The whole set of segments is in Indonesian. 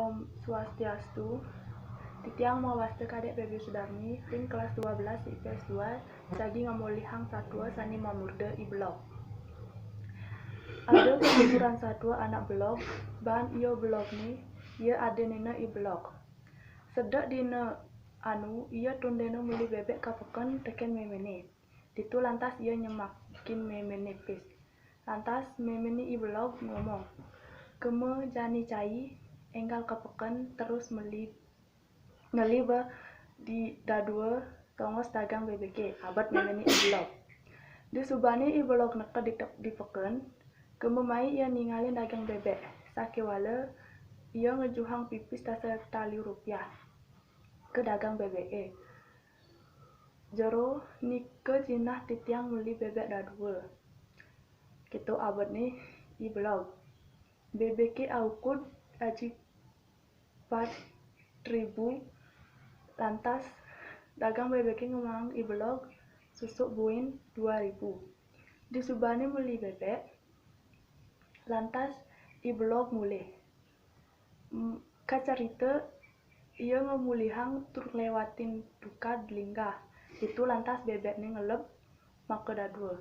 Om Swastiastu. Titiang mawaste kadek Baby Sudarmi, ring kelas 12 IPS 2, jadi ngamulihang satwa sani mamurde i blog. Ada keguguran satwa anak blog, bahan iyo blog nih, ia ada nina i blog. Sedak dina ia tundena muli bebek kapekan teken memene. Ditu lantas ia nyemakin memene pis. Lantas memene i blog ngomong, keme jani cai enggal kapekan terus ngeli di dadua tongos dagang BBG abad memene i blog. Di subani i blog neka di peken, kememai ia ningalin dagang bebek. Sakewala ia ngejuhang pipis dasar tali rupiah ke dagang BBE. Jero nike jinah titiang beli bebek dadua. Gitu abad nih i blog. BBK aukut aji 4.000. Lantas dagang BBK ngomong i blog susuk buin 2.000. Di subani beli bebek. Lantas i blog mulih. Kacarita ia ngemulihang tur lewatin duka delinggah. Itu lantas bebek nih ngelep maka dadua.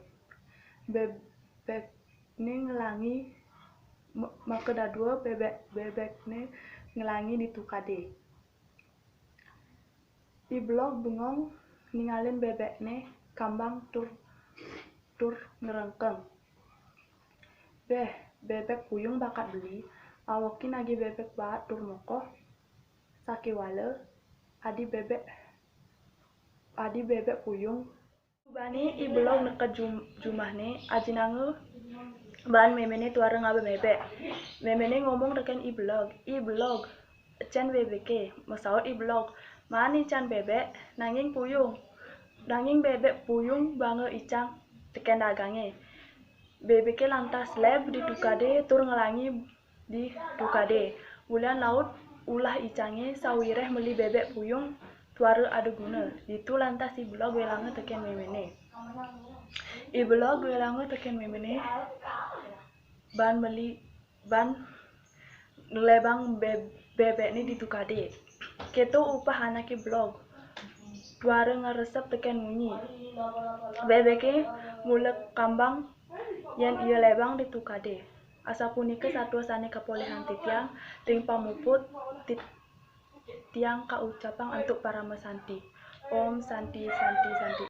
Bebek nih ngelangi maka dadua bebek nih ngelangi di tukade. I blog bengong ningalin bebek nih kambang tur ngerengkeng. Bebek puyung bakat beli, awokin agi bebek baat tur mokoh. Sakewala adi bebek puyung. Bani i blog neka jumahne aji nangu bahan memene tuara ngabe bebek. Memene ngomong rekan i blog cen BBK masaut i blog mani can bebek nanging bebek puyung bange icang teken dagange. BBK lantas leb di tukade tur ngelangi di tukade. Bulan laut ulah icange sawireh meli bebek puyung tuara ada guna. Itu lantas i blog welange teken memene. I blog welange teken memene ban ngelebang bebek ni di tukade. Keto upah anak i blog tuara ngeresep teken munyi. BBK mulek kambang yang ia lebang di tukade. Asapunika satwa sane kapolehan titiang ring pamuput tiang kaucapang untuk para mesanti. Om Santi Santi Santi.